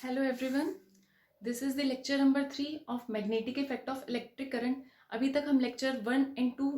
Hello everyone, this is the lecture number 3 of magnetic effect of electric current. अभी तक हम lecture 1 and 2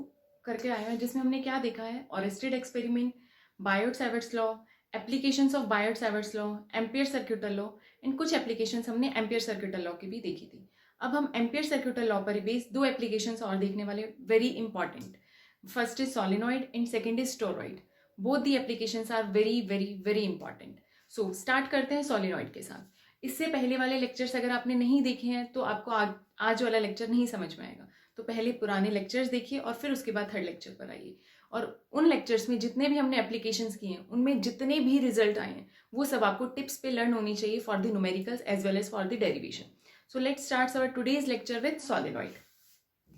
करके आए हैं जिसमें हमने क्या देखा है, Oersted experiment, Biot Savart's law, applications of Biot Savart's law, Ampere सर्क्यूटल law and कुछ एप्लीकेशंस हमने एम्पियर सर्क्यूटल लॉ की भी देखी थी. अब हम एम्पियर सर्क्यूटल लॉ पर बेस्ड दो एप्लीकेशंस और देखने वाले, very important. First is solenoid and second is toroid. Both the applications are very very very important. So start करते हैं सोलिनॉइड के साथ. इससे पहले वाले लेक्चर्स अगर आपने नहीं देखे हैं तो आपको आज वाला लेक्चर नहीं समझ में आएगा. तो पहले पुराने लेक्चर्स देखिए और फिर उसके बाद थर्ड लेक्चर पर आइए. और उन लेक्चर्स में जितने भी हमने एप्लीकेशंस किए हैं उनमें जितने भी रिजल्ट आए हैं वो सब आपको टिप्स पे लर्न होनी चाहिए for the numericals as well as for the derivation. So let's start our today's lecture with solenoid.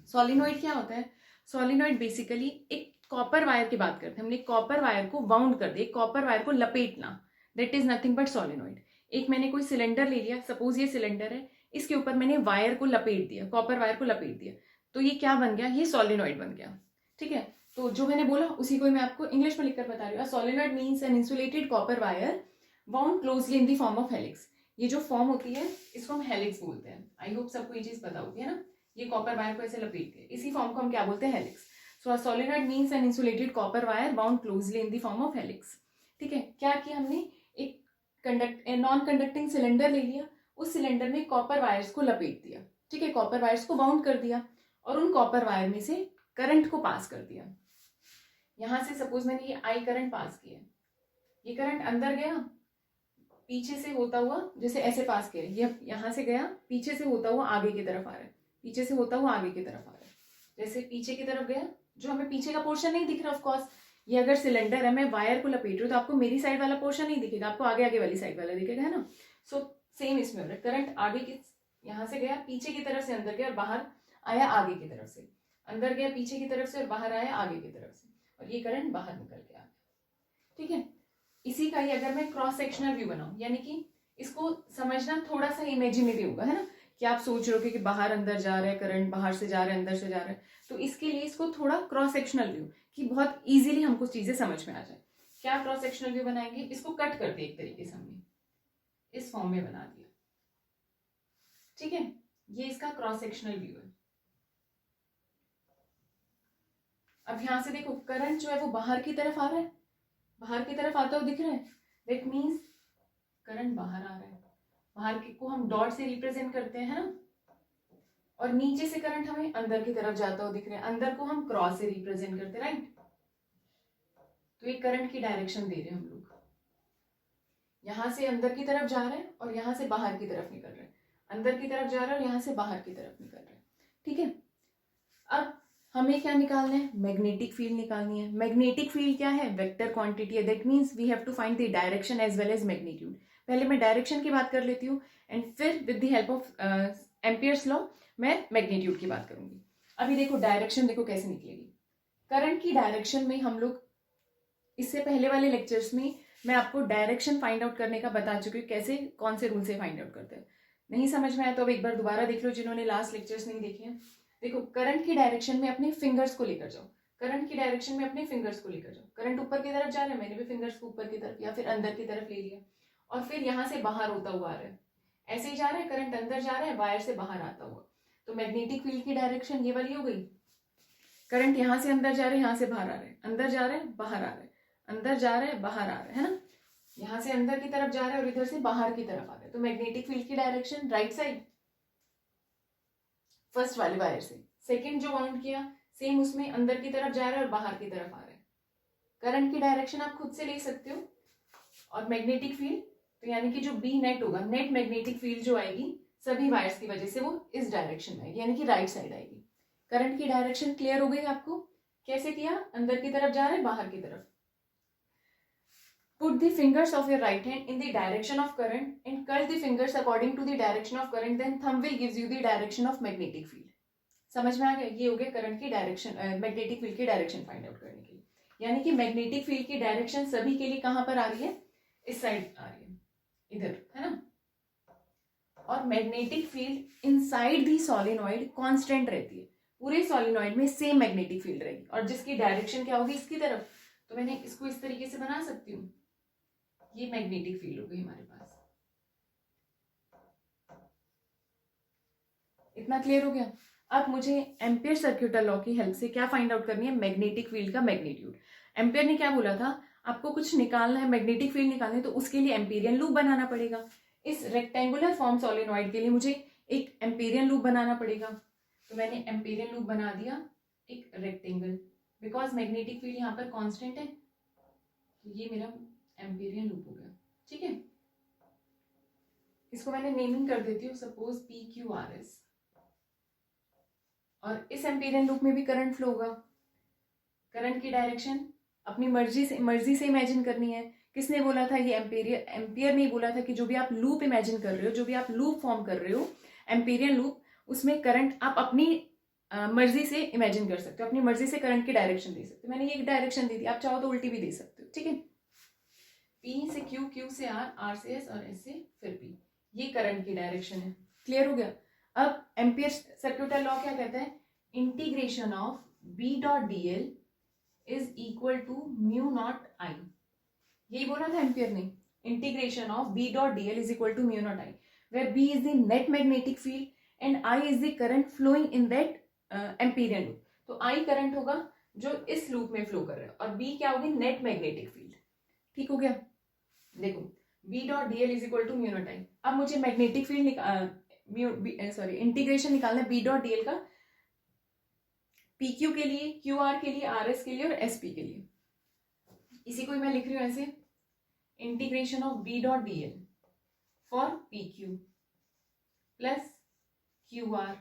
Solenoid क्या होता है? सोलिनॉइड बेसिकली एक कॉपर वायर की बात करते हैं. हमने कॉपर वायर को वाउंड कर दिया, कॉपर वायर को लपेटना, that is nothing but solenoid. एक मैंने कोई सिलेंडर ले लिया, सपोज ये सिलेंडर है, इसके ऊपर मैंने वायर को लपेट दिया, कॉपर वायर को लपेट दिया, तो ये क्या बन गया? ये सोलिनॉइड बन गया. ठीक है, तो जो मैंने बोला उसी को मैं आपको इंग्लिश में लिखकर बता रही हूँ. Solenoid means an insulated copper wire wound closely in the form of helix. ये जो फॉर्म होती है इसको हम हेलिक्स बोलते हैं. आई होप सबको ये चीज पता होगी, है ना. ये कॉपर वायर को ऐसे लपेट के इसी फॉर्म को हम क्या बोलते हैं? Helix. So solenoid means an insulated copper wire bound closely in the form of helix. ठीक है, क्या किया हमने? एक नॉन कंडक्टिंग सिलेंडर ले लिया, उस सिलेंडर में कॉपर वायर्स को लपेट दिया. ठीक है, कॉपर वायर्स को बाउंड कर दिया और उन कॉपर वायर में से करंट को पास कर दिया. यहां से सपोज मैंने ये आई करंट पास किया, ये करंट अंदर गया, पीछे से होता हुआ, जैसे ऐसे पास किया, ये यहां से गया, पीछे से होता हुआ आगे की तरफ आ रहा है, पीछे से होता हुआ आगे की तरफ आ रहा है. जैसे पीछे की तरफ गया, जो हमें पीछे का पोर्शन नहीं दिख रहा, ऑफ कोर्स ये अगर सिलेंडर है, मैं वायर को लपेट रही हूँ तो आपको मेरी साइड वाला पोर्शन नहीं दिखेगा, आपको आगे आगे वाली साइड वाला दिखेगा, है ना. सो सेम इसमें हो रहा है. करंट आगे की, यहां से गया, पीछे की तरफ से अंदर गया और बाहर आया आगे की तरफ से, अंदर गया पीछे की तरफ से और बाहर आया आगे की तरफ से, और ये करंट बाहर निकल के आ गया. ठीक है, इसी का ही अगर मैं क्रॉस सेक्शनल व्यू बनाऊं, यानी कि इसको समझना थोड़ा सा इमेजिनेटिव होगा, है ना, कि आप सोच रहे हो कि बाहर अंदर जा रहा है करंट, बाहर से जा रहा है अंदर से जा रहा है, तो इसके लिए इसको थोड़ा क्रॉस सेक्शनल व्यू, कि बहुत इजीली हमको चीजें समझ में आ जाए. क्या क्रॉस सेक्शनल व्यू बनाएंगे? इसको कट कर दिया एक तरीके से हमने, इस फॉर्म में बना दिया. ठीक है, ये इसका क्रॉस सेक्शनल व्यू है. अब यहां से देखो, करंट जो है वो बाहर की तरफ आ रहा है, बाहर की तरफ आता हुआ दिख रहा है, दैट मीन्स करंट बाहर आ रहा है. बाहर को हम डॉट से रिप्रेजेंट करते हैं, है ना, और नीचे से करंट हमें अंदर की तरफ जाता हुआ दिख रहा है, अंदर को हम क्रॉस से रिप्रेजेंट करते हैं, राइट. तो ये करंट की डायरेक्शन दे रहे हैं हम लोग, यहां से अंदर की तरफ जा रहा है और यहां से बाहर की तरफ निकल रहा है, अंदर की तरफ जा रहा है और यहां से बाहर की तरफ निकल रहा है. ठीक है, अब हमें क्या निकालना है? मैग्नेटिक फील्ड निकालनी है. मैग्नेटिक फील्ड क्या है? वेक्टर क्वांटिटी है, that means we have to find the direction as well as magnitude. पहले मैं डायरेक्शन की बात कर लेती हूँ एंड फिर with the help of Ampere's law मैं मैग्नीट्यूड की बात करूंगी. अभी देखो डायरेक्शन, देखो कैसे निकलेगी. करंट की डायरेक्शन में हम लोग इससे पहले वाले लेक्चर्स में मैं आपको डायरेक्शन फाइंड आउट करने का बता चुकी हूँ, कैसे, कौन से रूल से फाइंड आउट करते हैं. नहीं समझ में आया तो अब एक बार दोबारा देख लो जिन्होंने लास्ट लेक्चर्स नहीं देखे हैं. देखो, करंट की डायरेक्शन में अपने फिंगर्स को लेकर जाओ, करंट की डायरेक्शन में अपने फिंगर्स को लेकर जाओ. करंट ऊपर की तरफ जा रहा है, मैंने भी फिंगर्स को ऊपर की तरफ या फिर अंदर की तरफ ले लिया, और फिर यहां से बाहर होता हुआ आ रहा है, ऐसे ही जा रहा है, करंट अंदर जा रहा है वायर से बाहर आता हुआ. तो मैग्नेटिक फील्ड की डायरेक्शन ये वाली हो गई. करंट यहां से अंदर जा रहा है, यहां से बाहर आ रहा है, अंदर जा रहा है बाहर आ रहा है, अंदर जा रहा है बाहर आ रहा है ना. यहां से अंदर की तरफ जा रहा है और इधर से बाहर की तरफ आ रहा है. तो मैग्नेटिक फील्ड की डायरेक्शन राइट साइड, फर्स्ट वाले वायर से. सेकंड जो बाउंड किया, सेम उसमें अंदर की तरफ जा रहा है और बाहर की तरफ आ रहा है. करंट की डायरेक्शन आप खुद से ले सकते हो. और मैग्नेटिक फील्ड, तो यानी कि जो बी नेट होगा, नेट मैग्नेटिक फील्ड जो आएगी सभी वायर्स की वजह से वो इस डायरेक्शन में आएगी, यानी कि राइट साइड आएगी. करंट की डायरेक्शन क्लियर हो गई आपको? कैसे किया? अंदर की तरफ जा रहा है बाहर की तरफ. Put the fingers of your right hand in the direction of current and curl the fingers according to the direction of current. Then thumb will gives you the direction of magnetic field. समझ में आ गया? ये हो गया current की direction, magnetic field की direction find out करने के लिए. यानी कि मैग्नेटिक फील्ड की डायरेक्शन सभी के लिए कहां पर आ रही है? इस साइड आ रही है, इधर, है ना. और magnetic field inside the solenoid constant रहती है. पूरे सोलिनॉइड में सेम मैग्नेटिक फील्ड रहेगी, और जिसकी डायरेक्शन क्या होगी? इसकी तरफ. तो मैंने इसको इस तरीके से बना सकती हूँ, ये मैग्नेटिक फील्ड हो गई हमारे पास. इतना क्लियर हो गया। अब मुझे एम्पियर सर्क्यूटल लॉ की हेल्प से क्या फाइंड आउट करनी है, मैग्नेटिक फील्ड का मैग्नीट्यूड। एम्पियर ने क्या बोला था, आपको कुछ निकालना है, मैग्नेटिक फील्ड निकालनी है, तो उसके लिए एम्पीरियन लूप बनाना पड़ेगा। इस रेक्टेंगुलर फॉर्म सोलेनॉइड के लिए मुझे एक एम्पीरियन लूप बनाना पड़ेगा। तो मैंने एम्पीरियन लूप बना दिया एक रेक्टेंगल, बिकॉज मैग्नेटिक फील्ड यहाँ पर कॉन्स्टेंट है, तो ये मेरा एम्पीरियन लूप हो गया। ठीक है, इसको मैंने नेमिंग कर देती हूँ, सपोज PQRS। और इस एम्पीरियन लूप में भी करंट फ्लो होगा। करंट की डायरेक्शन अपनी मर्जी से इमेजिन करनी है। किसने बोला था ये, एम्पियर ने बोला था कि जो भी आप लूप इमेजिन कर रहे हो, जो भी आप लूप फॉर्म कर रहे हो एम्पीरियन लूप, उसमें करंट आप अपनी मर्जी से इमेजिन कर सकते हो, अपनी मर्जी से करंट की डायरेक्शन दे सकते हो। मैंने ये डायरेक्शन दी थी, आप चाहो तो उल्टी भी दे सकते हो। ठीक है, P से Q, Q से R, R से S और S से फिर P, ये करंट की डायरेक्शन है। क्लियर हो गया। अब एम्पियर सर्क्यूटल लॉ क्या कहता है, integration of B dot DL is equal to mu naught I। यही बोला था एम्पियर ने, integration of B dot DL is equal to mu naught I, where B is the net magnetic field and I is the current flowing in that Amperian loop. तो I current होगा जो इस loop में flow कर रहा है, और B क्या होगी, नेट मैग्नेटिक फील्ड। ठीक हो गया। देखो B dot DL is equal to mu naught I। अब मुझे मैग्नेटिक फील्ड इंटीग्रेशन निकालना है B डॉट DL का, PQ के लिए, QR के लिए, RS के लिए और SP के लिए। इसी को मैं लिख रही हूं ऐसे, integration of B dot DL for PQ plus QR,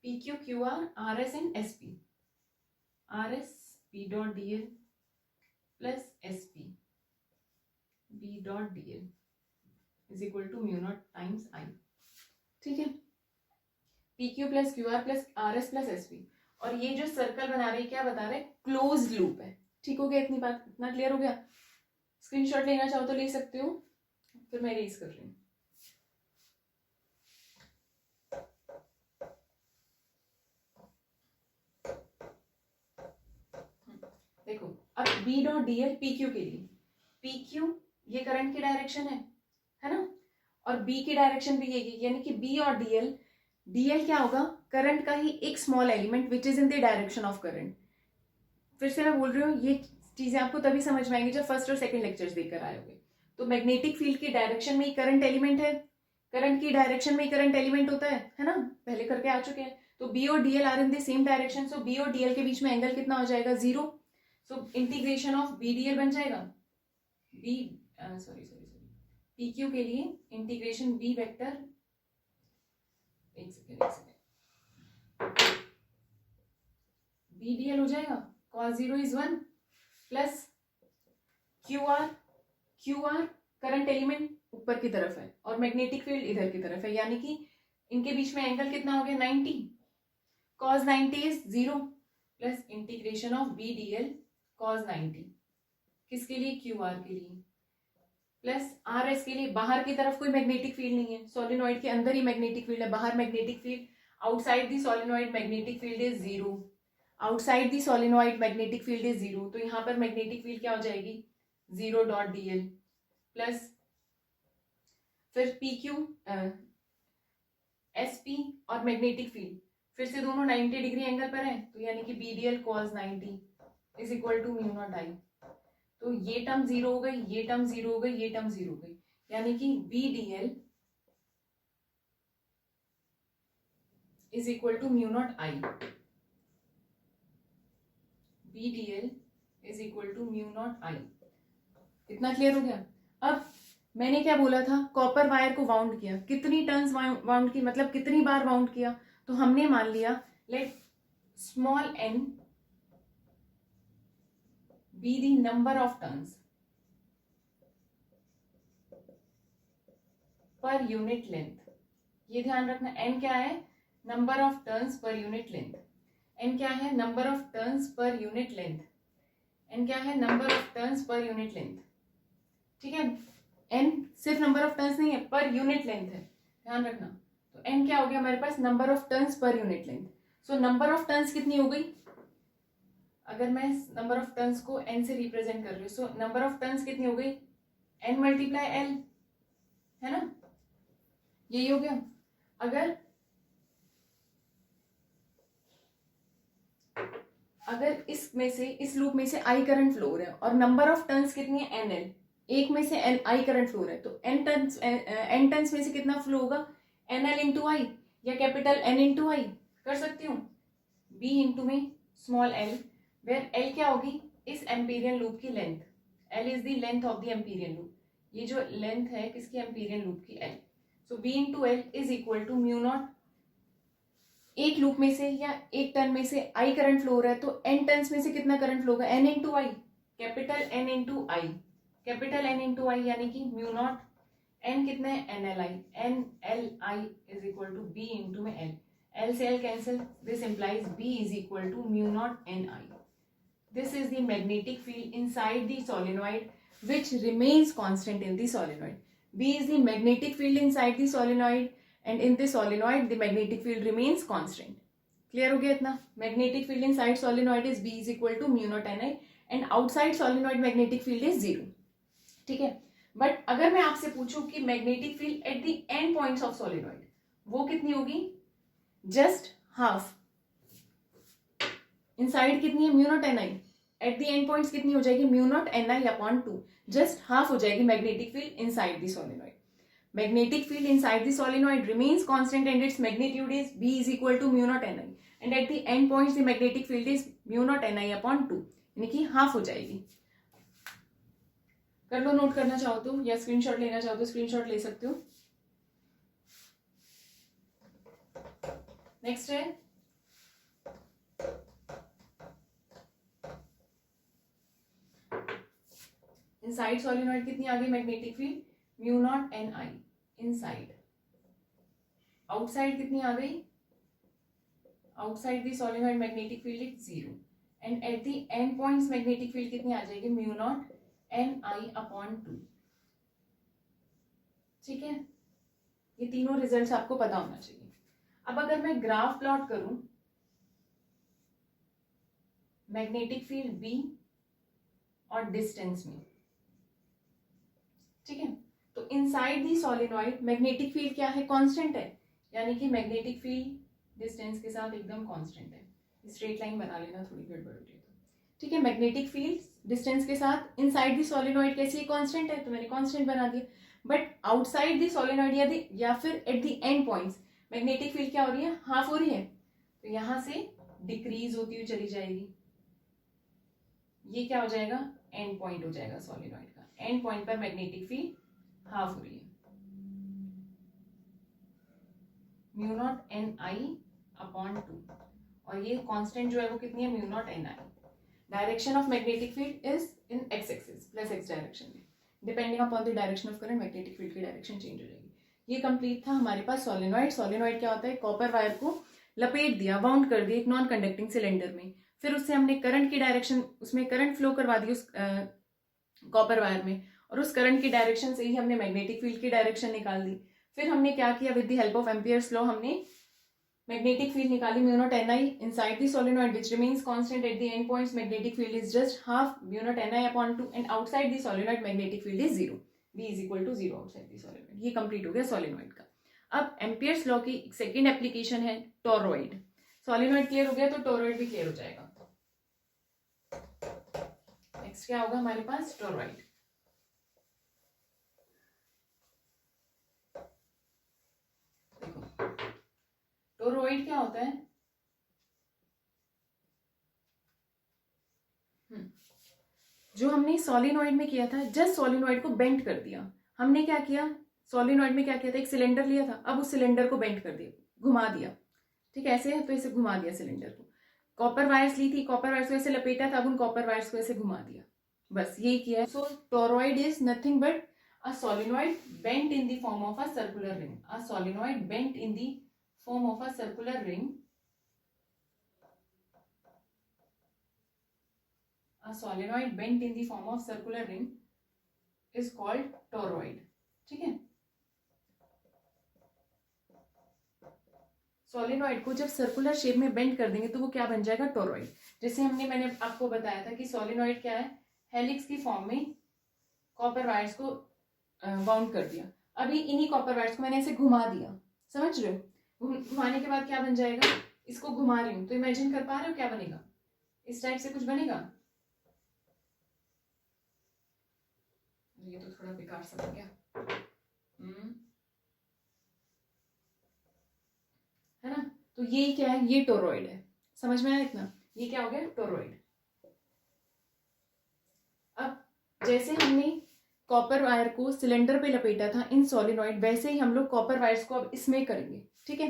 PQ, QR, RS and SP, RS B dot DL plus SP B dot DL is equal to mu naught times I। ठीक है, PQ plus QR plus RS plus SP, और ये जो circle बना रही है क्या बता रहे, क्लोज लूप है। ठीक हो गया, इतनी बात, इतना क्लियर हो गया। स्क्रीनशॉट लेना चाहो तो ले सकते हो, फिर मैं इरेज कर रही हूँ। देखो अब B डॉट DL PQ के लिए, PQ ये करंट की डायरेक्शन है ना, और B की डायरेक्शन भी यही है, यानी कि B और DL क्या होगा, करंट का ही एक small element which is in the direction of current. फिर से मैं बोल रही हूँ, ये चीजें आपको तभी समझ में आएंगी जब फर्स्ट और सेकंड लेक्चर्स देखकर आए होंगे। तो मैग्नेटिक फील्ड की डायरेक्शन में ही करंट एलिमेंट है, करंट की डायरेक्शन में ही करंट एलिमेंट होता है ना, पहले करके आ चुके हैं। तो B और DL are in the same direction, so B और DL के बीच में एंगल कितना हो जाएगा, 0। सो इंटीग्रेशन ऑफ BDL बन जाएगा PQ के लिए इंटीग्रेशन B वेक्टर, एक सेकेंड BDL हो जाएगा cos 0 is 1 plus QR current element ऊपर की तरफ है और मैग्नेटिक फील्ड इधर की तरफ है, यानी कि इनके बीच में एंगल कितना हो गया, 90, cos 90 is 0 plus integration of BDL cos 90, किसके लिए, QR के लिए, प्लस RS के लिए। बाहर की तरफ कोई मैग्नेटिक फील्ड नहीं है, सोलेनॉइड के अंदर ही मैग्नेटिक फील्ड है, बाहर magnetic field, outside the solenoid magnetic field is 0, outside the solenoid magnetic field is 0। तो यहाँ पर मैग्नेटिक फील्ड क्या हो जाएगी, 0 डॉट DL प्लस फिर PQ SP और मैग्नेटिक फील्ड फिर से दोनों 90 डिग्री एंगल पर है, तो यानी कि BDL cos 90 is equal to mu naught I। तो ये टर्म 0 हो गई, ये टर्म 0 हो गई, ये टर्म 0 हो गई, यानी कि BDL is equal to mu naught I। BDL is equal to mu naught I। इतना क्लियर हो गया। अब मैंने क्या बोला था, कॉपर वायर को वाउंड किया, कितनी टर्न्स वाउंड की, मतलब कितनी बार वाउंड किया, तो हमने मान लिया let small n be the number of turns per unit length। ये ध्यान रखना, n क्या है, नंबर ऑफ टर्न्स पर यूनिट लेंथ, n क्या है, नंबर ऑफ टर्न्स पर यूनिट लेंथ, n क्या है, नंबर ऑफ टर्न्स पर यूनिट लेंथ। ठीक है, n सिर्फ नंबर ऑफ टर्न्स नहीं है, पर यूनिट लेंथ है, ध्यान रखना। तो n क्या हो गया हमारे पास, नंबर ऑफ टर्न्स पर unit length. So number of turns कितनी हो गई, अगर मैं नंबर ऑफ टर्न्स को n से रिप्रेजेंट कर रही हूँ, सो नंबर ऑफ टर्न्स कितनी हो गई, n मल्टीप्लाई l, है ना। यही हो गया। अगर इसमें से, इस लूप में से आई करंट फ्लो हो रहा है और नंबर ऑफ टर्न्स कितनी है, एन एल, एक में से एन आई करंट फ्लो हो रहा है, तो एन टर्न्स में से कितना फ्लो होगा, एन एल इंटू आई, या कैपिटल एन इंटू आई कर सकती हूँ, बी इंटू में स्मॉल एल, वेयर एल क्या होगी, इस एम्पीरियन लूप की length, L is the length of the Amperian loop, ये जो लेंथ है किसकी, एम्पीरियन लूप की, L. So B into L is equal to mu naught, एक लूप में से या एक टर्न में से आई करंट फ्लो हो रहा है, तो एन टर्न्स में से कितना करंट फ्लो होगा, N into I, capital N into I, capital N into I, यानी कि म्यू नॉट एन कितना है, N L I, N L I is equal to B into में एल, एल से L cancel, this implies B is equal to mu naught N I. This is the magnetic field inside the solenoid which remains constant in the solenoid. B is the magnetic field inside the solenoid and in the solenoid the magnetic field remains constant. Clear हो गया इतना? Magnetic field inside solenoid is B is equal to mu naught Ni and outside solenoid magnetic field is 0. ठीक है, but अगर मैं आपसे पूछूं कि magnetic field at the end points of solenoid वो कितनी होगी, just half, इनसाइड कितनी है, mu naught N I, at the end points कितनी हो जाएगी, mu naught N I upon 2, just half हो जाएगी magnetic field inside the solenoid. Magnetic field inside the solenoid remains constant and its magnitude is B is equal to mu naught N I and at the end points the magnetic field is mu naught N I upon 2, यानी कि half हो जाएगी। कर लो, note करना चाहो तो, या screenshot लेना चाहो तो स्क्रीनशॉट ले सकते हो। नेक्स्ट है इनसाइड सोलेनॉइड कितनी आ गई magnetic field, mu naught N I inside, outside कितनी आ गई, outside the solenoid magnetic field is 0 and at the end points magnetic field कितनी आ जाएगी, mu naught N I upon 2। ठीक है, ये तीनों रिजल्ट्स आपको पता होना चाहिए। अब अगर मैं ग्राफ प्लॉट करूं मैग्नेटिक फील्ड बी और डिस्टेंस में, ठीक है, तो inside the solenoid magnetic field क्या है, कांस्टेंट है, यानी कि मैग्नेटिक फील्ड डिस्टेंस के साथ एकदम कांस्टेंट है। स्ट्रेट लाइन बना लेना, थोड़ी गड़बड़ हो जाए तो, ठीक है। मैग्नेटिक फील्ड डिस्टेंस के साथ इनसाइड दी सोलेनॉइड कैसी है, कांस्टेंट है, तो मैंने कांस्टेंट बना दिया। बट आउटसाइड दी सोलेनॉइड या फिर eight the end points magnetic field क्या हो रही है, हाफ हो रही है, तो यहां से डिक्रीज होती हुई चली जाएगी। ये क्या हो जाएगा, एंड पॉइंट हो जाएगा सोलेनॉइड का, एंड पॉइंट पर मैग्नेटिक फील्ड हाफ हो रही है, mu naught N I upon 2, और ये कांस्टेंट जो है वो कितनी है, mu naught N I. Direction of magnetic field is in x axis plus x direction में, depending upon the direction of current magnetic field की डायरेक्शन चेंज हो जाएगी। ये कंप्लीट था हमारे पास सोलेनॉइड। सोलेनॉइड क्या होता है, कॉपर वायर को लपेट दिया, बाउंड कर दिया एक नॉन कंडक्टिंग सिलेंडर में, फिर उससे हमने करंट की डायरेक्शन, उसमें करंट फ्लो करवा दी उस कॉपर वायर में, और उस करंट की डायरेक्शन से ही हमने मैग्नेटिक फील्ड की डायरेक्शन निकाल दी। फिर हमने क्या किया, with the help of Ampere's law हमने मैग्नेटिक फील्ड निकाली, mu naught N I inside the solenoid which remains constant at the end points magnetic field is just half mu naught N I upon 2 and outside the solenoid magnetic field is 0, B is equal to 0 outside the solenoid. ये complete हो गया solenoid का। अब Ampere's law की second application है toroid. Solenoid clear हो गया तो टोरॉइड भी क्लियर हो जाएगा। नेक्स्ट क्या होगा हमारे पास, टोरॉइड। देखो टोरॉइड क्या होता है, जो हमने सोलेनॉइड में किया था, जस्ट सोलेनॉइड को बेंड कर दिया। हमने क्या किया, सोलेनॉइड में क्या किया था, एक सिलेंडर लिया था, अब उस सिलेंडर को बेंड कर दिया, घुमा दिया, ठीक है, ऐसे है तो इसे घुमा दिया सिलेंडर को। कॉपर वायर्स ली थी, कॉपर वायर्स को ऐसे लपेटा था, अब उन कॉपर वायर्स को ऐसे घुमा दिया, बस यही किया है। So toroid is nothing but a solenoid bent in the form of a circular ring, a solenoid bent in the form of a circular ring, a solenoid bent in the form of circular ring is called toroid। ठीक है, solenoid को जब circular shape में bend कर देंगे तो वो क्या बन जाएगा, टोरॉइड। जैसे मैंने आपको बताया था कि सोलेनॉइड क्या है, हेलिक्स की फॉर्म में कॉपर वायर्स को बाउंड कर दिया, अभी इन्हीं कॉपर वायर्स को मैंने ऐसे घुमा दिया, समझ रहे हो? घुमाने के बाद क्या बन जाएगा, इसको घुमा रही हूँ तो इमेजिन कर पा रहे हो क्या बनेगा, इस टाइप से कुछ बनेगा। ये तो थोड़ा बेकार सा हो गया, है ना? तो ये क्या है, ये टोरॉइड है, समझ में आया इतना? ये क्या हो गया, टोरॉइड। अब जैसे हमने कॉपर वायर को सिलेंडर पे लपेटा था इन सोलिनॉइड, वैसे ही हम लोग कॉपर वायर्स को अब इसमें करेंगे, ठीक है?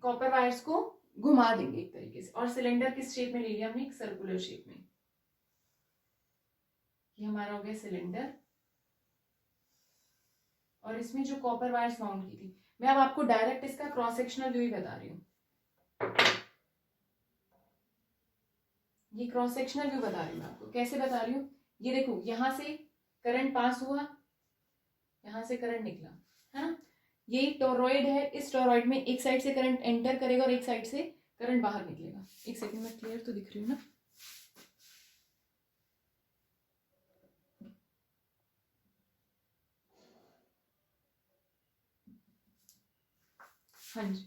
कॉपर वायर्स को घुमा देंगे एक तरीके से, और सिलेंडर किस शेप में ले लिया हमने, एक सर्कुलर शेप में। ये हमारा हो गया सिलेंडर, और इसमें जो कॉपर वायर्स माउंट की थी, मैं अब आपको डायरेक्ट इसका क्रॉस सेक्शनल व्यू ही बता रही हूँ, ये क्रॉस सेक्शनल व्यू बता रही हूँ आपको। कैसे बता रही हूँ, ये देखो यहां से करंट पास हुआ, यहां से करंट निकला, है ना? ये टोरॉइड है, इस टोरॉइड में एक साइड से करंट एंटर करेगा और एक साइड से करंट बाहर निकलेगा। एक सेकंड में, क्लियर तो दिख रही हूँ ना? हाँ जी,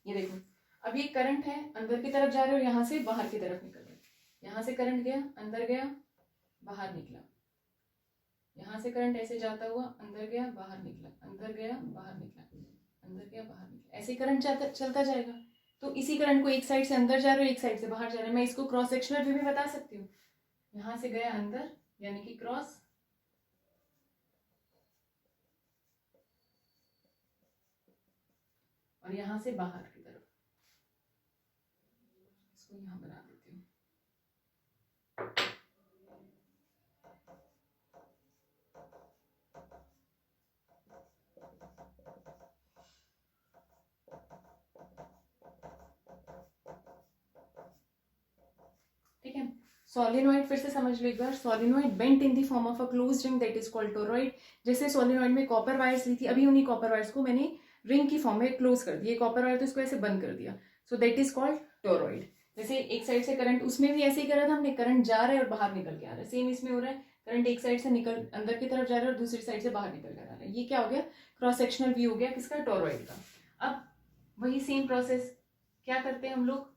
ये देखो अब ये करंट है, अंदर की तरफ जा रहे हो, यहाँ से बाहर की तरफ निकल रहे हो। यहाँ से करंट गया, अंदर गया, बाहर निकला। यहाँ से करंट ऐसे जाता हुआ अंदर गया, बाहर निकला, अंदर गया, बाहर निकला, अंदर गया, बाहर निकला, ऐसे करंट चलता जाएगा। तो इसी करंट को एक साइड से अंदर जा रहे हो, एक साइड से बाहर जा रहे हो। मैं इसको क्रॉस सेक्शनल व्यू भी बता सकती हूँ। यहाँ से गया अंदर, यानी कि क्रॉस, और यहाँ से बाहर की तरफ। इसको यहाँ बना देती हूँ। ठीक है, सोलिनॉइड फिर से समझ लो एक बार। Solenoid bent in the form of a closed ring that is called toroid. जैसे सोलिनॉइड में कॉपर वायर्स ली थी, अभी उन्हीं कॉपर वायर्स को मैंने रिंग की फॉर्म में क्लोज कर दिया। कॉपर वायर तो इसको ऐसे बंद कर दिया, so that is called toroid. जैसे एक साइड से करंट, उसमें भी ऐसे ही करा था हमने, करंट जा रहा है और बाहर निकल के आ रहा है। सेम इसमें हो रहा है, करंट एक साइड से निकल अंदर की तरफ जा रहा है और दूसरी साइड से बाहर निकल कर आ रहा है। ये क्या हो गया, क्रॉस सेक्शनल व्यू हो गया किसका, टोरॉइड का। अब वही सेम प्रोसेस क्या करते हैं हम लोग,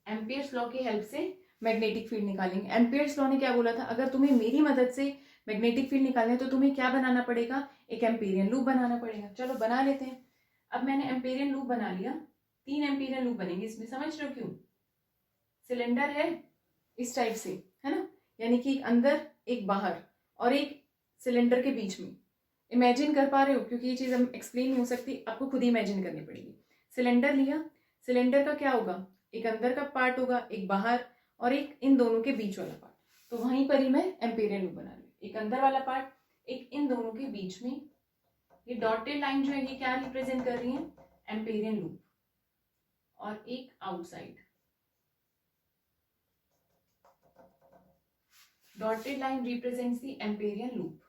एम्पियर्स लॉ की हेल्प से मैग्नेटिक फील्ड निकालेंगे। एम्पियर्स लॉ ने क्या बोला था, अगर तुम्हें मेरी मदद से मैग्नेटिक फील्ड निकालने तो तुम्हें क्या बनाना पड़ेगा, एक एम्पीरियन लूप बनाना पड़ेगा। चलो बना लेते हैं। अब मैंने एम्पीरियन लूप बना लिया, 3 एम्पीरियन लूप बनेंगे इसमें। समझ रहे हो क्यों, सिलेंडर है इस टाइप से, है ना, यानी कि एक अंदर एक बाहर और एक सिलेंडर के बीच में। इमेजिन कर पा रहे हो, क्योंकि ये चीज हम एक्सप्लेन नहीं हो सकती, आपको खुद ही इमेजिन करनी पड़ेगी। सिलेंडर लिया, सिलेंडर का क्या होगा, एक अंदर का पार्ट होगा, एक बाहर, और एक इन दोनों के बीच वाला पार्ट। तो वहीं पर ही मैं एम्पीरियन लूप बना रही, एक अंदर वाला पार्ट, एक इन दोनों के बीच में। ये डॉटेड लाइन जो है ये क्या रिप्रेजेंट कर रही है, एम्पीरियन लूप, और एक outside. Dotted line represents the Amperian loop.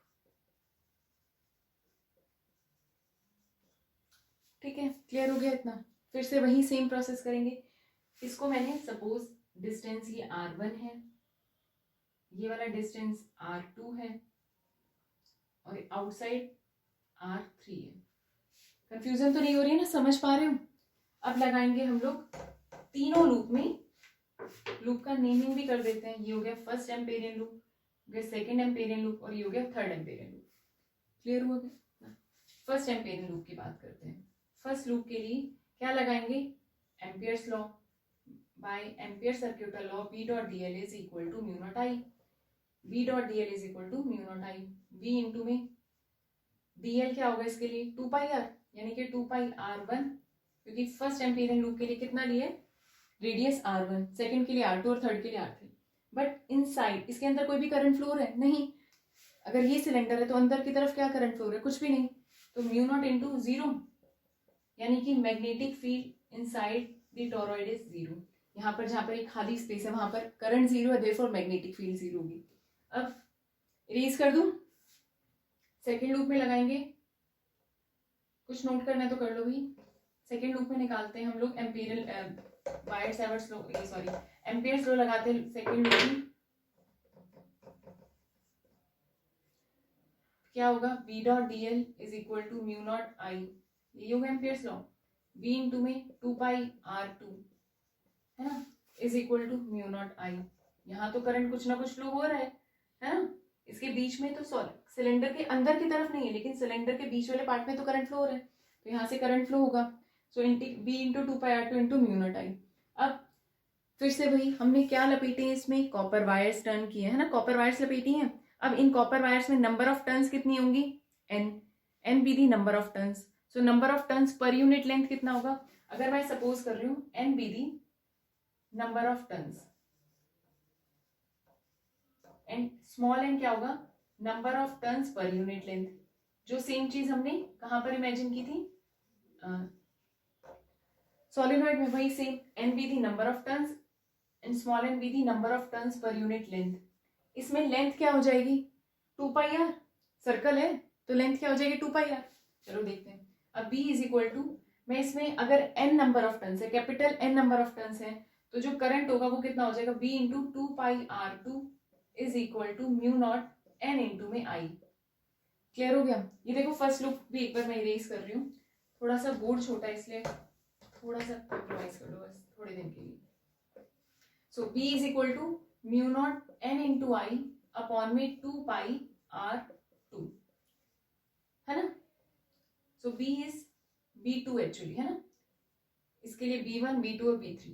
ठीक है, क्लियर हो गया इतना? फिर से वही सेम प्रोसेस करेंगे। इसको मैंने सपोज डिस्टेंस ये R1 है, ये वाला डिस्टेंस R2 है, और आउटसाइड R3 है। कंफ्यूजन तो नहीं हो रही है ना, समझ पा रहे हो? अब लगाएंगे हम लोग तीनों लूप में, लूप का नेमिंग भी कर देते हैं। ये हो गया फर्स्ट एम्पेरियन लूप, हो गया सेकेंड एम्पेरियन लूप, और ये हो गया थर्ड एम्पेरियन लूप। क्लियर हो गया? फर्स्ट एम्पेरियन लूप की बात करते हैं। फर्स्ट लूप के लिए क्या लगाएंगे, Ampere's law. By Ampere सर्क्यूटल law, B dot DL is equal to mu naught I। B dot DL is equal to mu naught I। B into में DL क्या होगा इसके लिए, 2 पाई R, यानी कि 2 पाई R1, क्योंकि फर्स्ट एम्पियरियन लूप के लिए कितना लिए, रेडियस R1, सेकंड के लिए R2 और थर्ड के लिए R3। बट इनसाइड इसके अंदर कोई भी करंट फ्लो है नहीं, अगर ये सिलेंडर है तो अंदर की तरफ क्या करंट फ्लो है, कुछ भी नहीं। तो म्यू नॉट इंटू 0, यानी कि magnetic field inside the toroid is 0। यहाँ पर जहां पर एक खाली स्पेस है वहां पर करंट 0 है, देयरफॉर मैग्नेटिक फील्ड 0 होगी। अब इरेज कर दूं, सेकेंड लूप में लगाएंगे, कुछ नोट करना है तो कर लो भाई। सेकेंड लूप में निकालते हैं हम लोग Amperian Biot Savart law, sorry Ampere's law लगाते हैं सेकेंड लूप में। क्या होगा, B dot d l is equal to mu naught I, यही होगा एम्पियर्स लॉ, बी इंटू में 2πr2 है ना, is equal to mu naught I. यहाँ तो करंट कुछ ना कुछ फ्लो हो रहा है ना, इसके बीच में तो सिलेंडर के अंदर की तरफ नहीं है, लेकिन सिलेंडर के बीच वाले पार्ट में तो करंट फ्लो हो रहा है, तो यहाँ से करंट फ्लो होगा। So B into 2πr2 into mu naught I. अब फिर से वही हमने क्या लपेटे हैं इसमें, कॉपर वायर्स टर्न किए है ना, कॉपर वायर्स लपेटी हैं। अब इन कॉपर वायर्स में नंबर ऑफ टर्न्स कितनी होंगी, N be the number of turns. So number of turns पर यूनिट लेंथ कितना होगा, अगर मैं सपोज कर रही हूँ N be the number of turns and small N क्या होगा, नंबर ऑफ टर्न्स पर यूनिट लेंथ, जो सेम चीज हमने कहां पर इमेजिन की थी, सोलिनॉइड में, वही same, N be the number of turns and small N be the number of turns पर यूनिट लेंथ। इसमें लेंथ क्या हो जाएगी, 2πr, सर्कल है तो लेंथ क्या हो जाएगी 2πr। चलो देखते हैं। अब b इज इक्वल टू, मैं इसमें अगर n नंबर ऑफ टर्न्स है, capital n number of turns है, तो जो करंट होगा वो कितना हो जाएगा, b into 2πr2 is equal to mu naught n into में i। क्लियर हो गया। ये देखो फर्स्ट लूप भी एक बार मैं इरेज कर रही हूँ, थोड़ा सा बोर्ड छोटा है इसलिए थोड़ा सा कंप्रोमाइज कर लो बस थोड़े दिन के लिए। So b is equal to mu naught n into I upon में 2πr2 है ना। सो b इज b2 एक्चुअली है ना, इसके लिए b1 b2 और b3,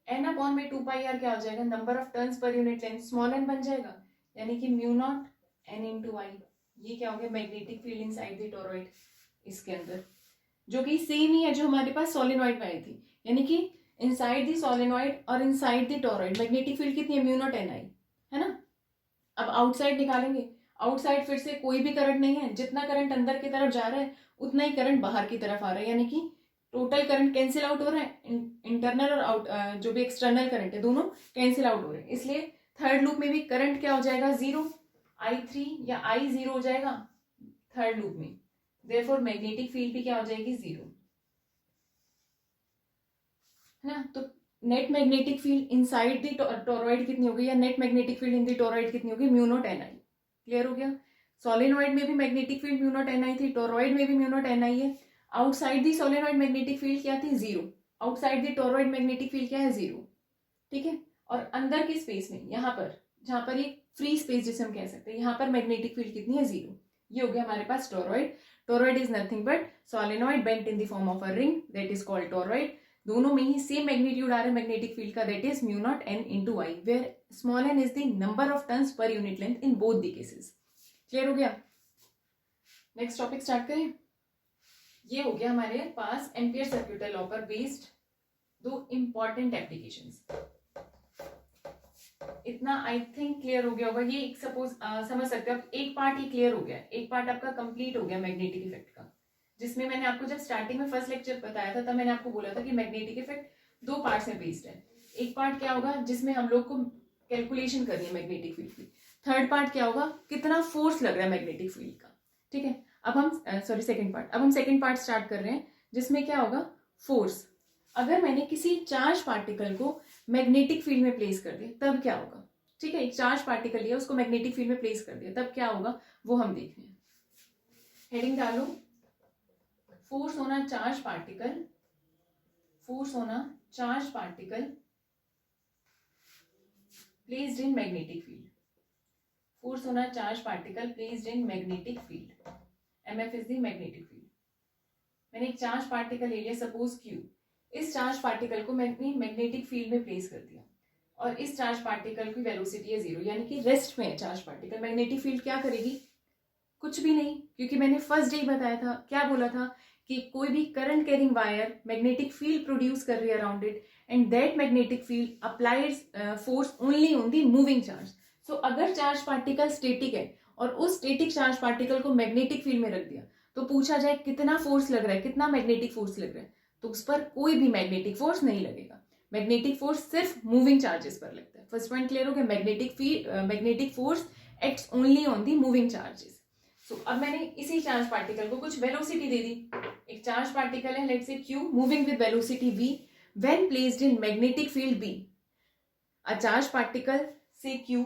n अपॉन में 2πr क्या हो जाएगा, नंबर ऑफ टर्न्स पर यूनिट लेंथ, स्मॉल n बन जाएगा, यानी कि म्यू नॉट n इंटू आई। ये क्या हो गया, magnetic field inside the toroid, इसके अंदर, जो कि सेम ही है जो हमारे पास सोलिनॉइड में आई थी, यानी कि इनसाइड द सोलिनॉइड और inside the toroid magnetic field कितनी है, म्यू नॉट एन आई है ना। अब आउटसाइड निकालेंगे, आउटसाइड फिर से कोई भी करंट नहीं है, जितना करंट अंदर की तरफ जा रहा है उतना ही करंट बाहर की तरफ आ रहा है, यानी कि टोटल करंट कैंसिल आउट हो रहा है, इंटरनल और आउट जो भी एक्सटर्नल करंट है दोनों कैंसिल आउट हो रहे हैं, इसलिए थर्ड लूप में भी करंट क्या हो जाएगा, 0, I3 या I0 हो जाएगा थर्ड लूप में, देयरफॉर मैग्नेटिक फील्ड भी क्या हो जाएगी, 0 है ना। तो net magnetic field inside the toroid कितनी होगी, या net magnetic field in the toroid कितनी होगी, mu naught N I. Clear हो गया। सोलिनॉइड में भी magnetic field mu naught N I थी, टोरॉइड में भी म्यू नॉट एन आई है। Outside the solenoid magnetic field क्या थी, 0, आउटसाइड दी टोरॉइड मैग्नेटिक फील्ड क्या है, 0, ठीक है। और अंदर की स्पेस में यहाँ पर, जहां पर ये फ्री स्पेस जिसे हम कह सकते हैं, यहाँ पर मैग्नेटिक फील्ड कितनी है, 0। ये हो गया हमारे पास toroid. Toroid is nothing but solenoid bent in the form of a ring, that is called toroid. दोनों में ही सेम मैग्नीट्यूड आ रहा है मैग्नेटिक फील्ड का, that is mu naught n into I, where small n is the number of turns पर unit length in both the cases. Clear हो गया। नेक्स्ट टॉपिक स्टार्ट करें। ये हो गया हमारे पास एम्पियर सर्क्यूटल लॉ पर बेस्ड दो इंपॉर्टेंट एप्लीकेशंस। इतना आई थिंक क्लियर हो गया होगा। ये एक सपोज समझ सकते हो आप, एक पार्ट ही क्लियर हो गया, एक पार्ट आपका कंप्लीट हो गया मैग्नेटिक इफेक्ट का, जिसमें मैंने आपको जब स्टार्टिंग में फर्स्ट लेक्चर बताया था तब मैंने आपको बोला था कि मैग्नेटिक इफेक्ट दो पार्ट्स में बेस्ड है। एक पार्ट क्या होगा जिसमें हम लोग को कैलकुलेशन करनी है मैग्नेटिक फील्ड की, थर्ड पार्ट क्या होगा कितना फोर्स लग रहा है मैग्नेटिक फील्ड का, ठीक है। अब हम सेकंड पार्ट, अब हम सेकंड पार्ट स्टार्ट कर रहे हैं जिसमें क्या होगा, फोर्स। अगर मैंने किसी चार्ज पार्टिकल को मैग्नेटिक फील्ड में प्लेस कर दिया तब क्या होगा, ठीक है। एक चार्ज पार्टिकल लिया, उसको मैग्नेटिक फील्ड में प्लेस कर दिया, तब क्या होगा वो हम देख रहे हैं। हेडिंग डालो, force on a charge particle, force on a charge particle placed in magnetic field, force on a charge particle placed in magnetic field, MF is the magnetic field. मैंने एक चार्ज पार्टिकल ले लिया सपोज Q, इस चार्ज पार्टिकल को मैंने magnetic field में place कर दिया और इस चार्ज पार्टिकल की वेलोसिटी है 0, यानी कि रेस्ट में है चार्ज पार्टिकल। मैग्नेटिक फील्ड क्या करेगी, कुछ भी नहीं, क्योंकि मैंने फर्स्ट डे बताया था, क्या बोला था कि कोई भी current carrying wire magnetic field produce कर रही है around it and that magnetic field applies force only on the moving charge. So अगर चार्ज पार्टिकल स्टेटिक है और उस स्टेटिक चार्ज पार्टिकल को मैग्नेटिक फील्ड में रख दिया तो पूछा जाए कितना फोर्स लग रहा है, कितना मैग्नेटिक फोर्स लग रहा है, तो उस पर कोई भी मैग्नेटिक फोर्स नहीं लगेगा। मैग्नेटिक फोर्स सिर्फ मूविंग चार्जेस पर लगता है। फर्स्ट पॉइंट क्लियर हो गया, magnetic force acts only on the moving charges. So अब मैंने इसी चार्ज पार्टिकल को कुछ वेलोसिटी दे दी, एक चार्ज पार्टिकल है let's say Q moving with velocity v when placed in magnetic field B। A charge particle से Q